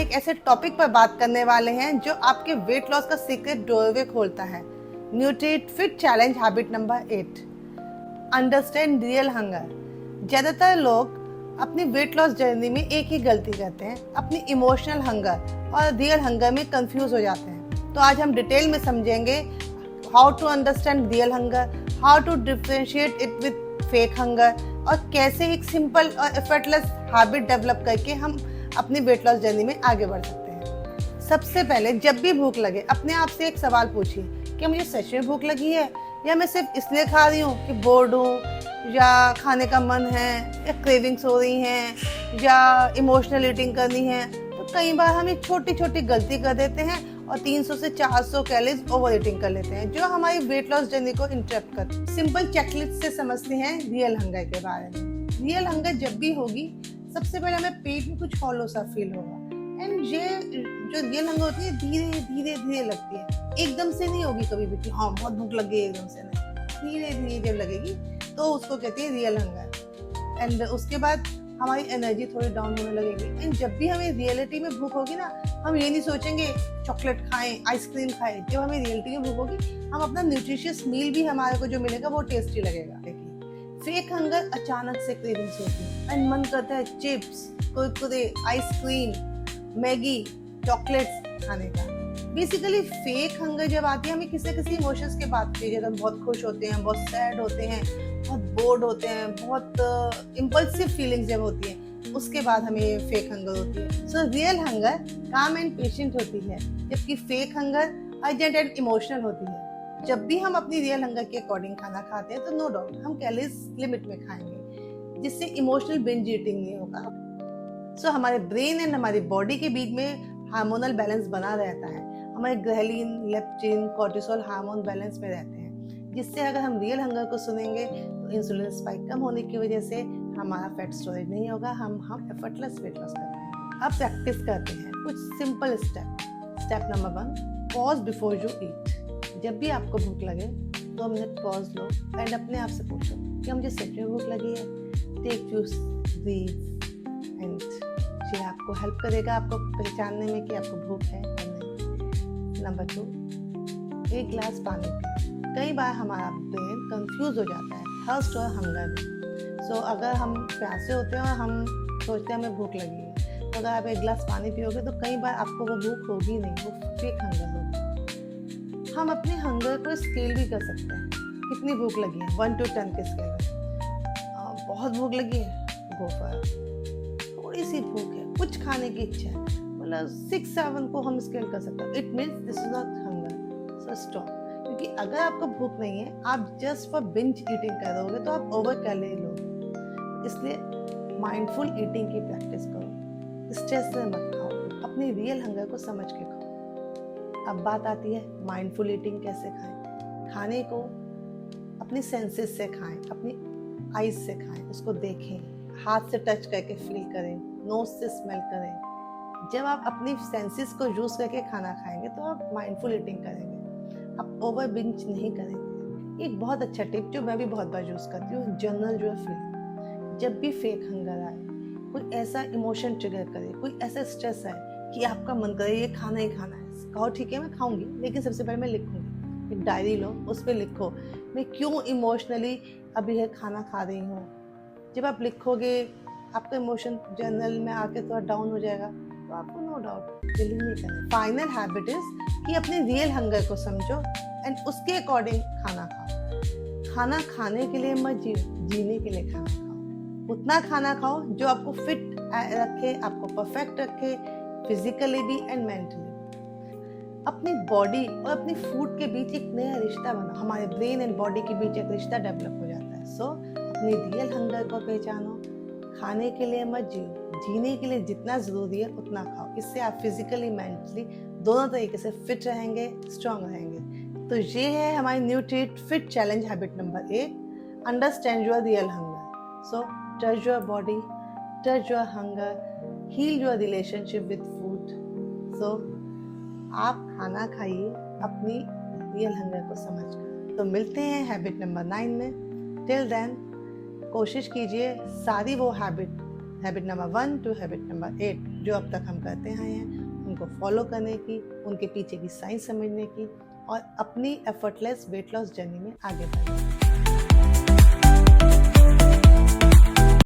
एक ऐसे टॉपिक पर बात करने वाले हैं जो आपके वेट लॉस का सीक्रेट डोरवे खोलता है। Nutrit fit challenge habit number 8, understand real hunger. ज्यादातर लोग अपनी वेट लॉस जर्नी में एक ही गलती करते हैं, अपनी इमोशनल हंगर और रियल हंगर में कंफ्यूज हो जाते हैं। तो आज हम डिटेल में समझेंगे how to understand real hunger, how to differentiate it with fake hunger और कैसे एक सिंपल और एफर्टलेस हैबिट डेवलप करके हम अपनी वेट लॉस जर्नी में आगे बढ़ सकते हैं। सबसे पहले जब भी भूख लगे अपने आप से एक सवाल पूछिए, क्या मुझे सच में भूख लगी है या मैं सिर्फ इसलिए खा रही हूँ कि बोर्ड हूँ या खाने का मन है या क्रेविंग्स हो रही हैं या इमोशनल ईटिंग करनी है। तो कई बार हम एक छोटी छोटी गलती कर देते हैं और 300 से 400 कैलोरीज ओवर ईटिंग कर लेते हैं जो हमारी वेट लॉस जर्नी को इंटरप्ट करते हैं। सिंपल चेकलिस्ट से समझते हैं रियल हंगर के बारे में। रियल हंगर जब भी होगी सबसे पहले हमें पेट में कुछ हॉलो सा फील होगा एंड ये जो रियल हंगर होती है धीरे धीरे धीरे लगती है, एकदम से नहीं होगी कभी भी कि हाँ बहुत भूख लग गई, एकदम से नहीं, धीरे धीरे जब लगेगी तो उसको कहते हैं रियल हंगर। एंड उसके बाद हमारी एनर्जी थोड़ी डाउन होने लगेगी एंड जब भी हमें रियलिटी में भूख होगी ना, हम ये नहीं सोचेंगे चॉकलेट खाएं, आइसक्रीम खाएं। जब हमें रियलिटी में भूख होगी हम अपना न्यूट्रिशियस मील भी हमारे को जो मिलेगा वो टेस्टी लगेगा। फेक हंगर अचानक से क्रेविंग्स होती है एंड मन करता है chips, Kurkure, ice cream, Maggi, chocolates खाने का। बेसिकली फेक हंगर जब आती है हमें किसी किसी इमोशंस के बाद की, जब हम बहुत खुश होते हैं, बहुत सैड होते हैं, बहुत बोर्ड होते हैं, बहुत इम्पल्सिव फीलिंग्स जब होती है, उसके बाद हमें फेक हंगर होती है। सो रियल हंगर काम एंड पेशेंट होती है, जबकि fake hunger urgent and emotional होती है। जब भी हम अपनी रियल हंगर के अकॉर्डिंग खाना खाते हैं तो नो डाउट हम कैलोरीज लिमिट में खाएंगे, जिससे इमोशनल बिंज ईटिंग नहीं होगा। सो हमारे ब्रेन एंड हमारी बॉडी के बीच में हार्मोनल बैलेंस बना रहता है। हमारे ghrelin, leptin, cortisol hormone balance में रहते हैं, जिससे अगर हम रियल हंगर को सुनेंगे तो इंसुलिन स्पाइक कम होने की वजह से हमारा फैट स्टोरेज नहीं होगा, हम एफर्टलेस वेट लॉस कर पाएंगे। अब प्रैक्टिस करते हैं कुछ simple step number 1, pause before you eat. जब भी आपको भूख लगे 2 मिनट पॉज लो एंड अपने आप से पूछो कि मुझे सच में भूख लगी है। टेक फ्यू ब्रीथ एंड ये आपको हेल्प करेगा आपको पहचानने में कि आपको भूख है या नहीं। नंबर 2, 1 गिलास पानी पिए। कई बार हमारा ब्रेन कंफ्यूज हो जाता है थर्स्ट और हंगर में। सो अगर हम प्यासे होते हैं और हम सोचते हैं हमें भूख लगी है, तो अगर आप 1 गिलास पानी पियोगे तो कई बार आपको वो भूख होगी नहीं, वो फेक हंगर होगी। हम अपने हंगर को स्केल भी कर सकते हैं, कितनी भूख लगी है 1 to 10 के स्केल में। बहुत भूख लगी है, गो फॉर। थोड़ी सी भूख है, कुछ खाने की इच्छा है, मतलब 6-7 को हम स्केल कर सकते हैं। It means this is not hunger, so stop. क्योंकि अगर आपको भूख नहीं है, आप जस्ट फॉर बिंज ईटिंग करोगे तो आप ओवर कैलोरी लोगे। इसलिए माइंडफुल ईटिंग की प्रैक्टिस करो, स्ट्रेस से मत खाओ, अपनी रियल हंगर को समझ के खाओ। अब बात आती है माइंडफुल ईटिंग कैसे खाएं। खाने को अपनी सेंसेस से खाएं, अपनी आईज से खाएं, उसको देखें, हाथ से टच करके फील करें, नोज से स्मेल करें। जब आप अपनी सेंसेस को यूज करके खाना खाएंगे तो आप माइंडफुल ईटिंग करेंगे, आप ओवर बिंज नहीं करेंगे। एक बहुत अच्छा टिप जो मैं भी बहुत बार यूज करती हूँ, जर्नल योर फीलिंग। जब भी फेक हंगर आए, कोई ऐसा इमोशन ट्रिगर करे, कोई ऐसा स्ट्रेस आए कि आपका मन करे ये खाना ही खाना है, कहो ठीक है मैं खाऊंगी, लेकिन सबसे पहले मैं लिखूंगी। एक डायरी लो, उस पर लिखो मैं क्यों इमोशनली अभी यह खाना खा रही हूँ। जब आप लिखोगे आपका इमोशन जर्नल में आके थोड़ा डाउन हो जाएगा, तो आपको नो डाउट फीलिंग नहीं करना। फाइनल हैबिट इज कि अपने रियल हंगर को समझो एंड उसके अकॉर्डिंग खाना खाओ। खाना खाने के लिए मत जियो, जीने के लिए खाना खाओ। उतना खाना खाओ जो आपको फिट रखे, आपको परफेक्ट रखे, फिजिकली भी एंड मेंटली। अपनी बॉडी और अपनी फूड के बीच एक नया रिश्ता बना, हमारे ब्रेन एंड बॉडी के बीच एक रिश्ता डेवलप हो जाता है। सो अपनी रियल हंगर को पहचानो, खाने के लिए मत जियो, जीने के लिए जितना जरूरी है उतना खाओ। इससे आप फिजिकली मेंटली दोनों तरीके से फिट रहेंगे, स्ट्रांग रहेंगे। तो ये है हमारी Nutrit fit challenge habit number 8, understand your real hunger. So touch your body, touch your hunger, heal your relationship with food. So आप खाना खाइए अपनी रियल हंगर को समझकर। तो मिलते हैं हैबिट नंबर 9 में। टिल देन कोशिश कीजिए सारी वो habit habit number 1 to habit number 8 जो अब तक हम करते आए हैं, उनको फॉलो करने की, उनके पीछे की साइंस समझने की और अपनी एफर्टलेस वेट लॉस जर्नी में आगे बढ़ने की।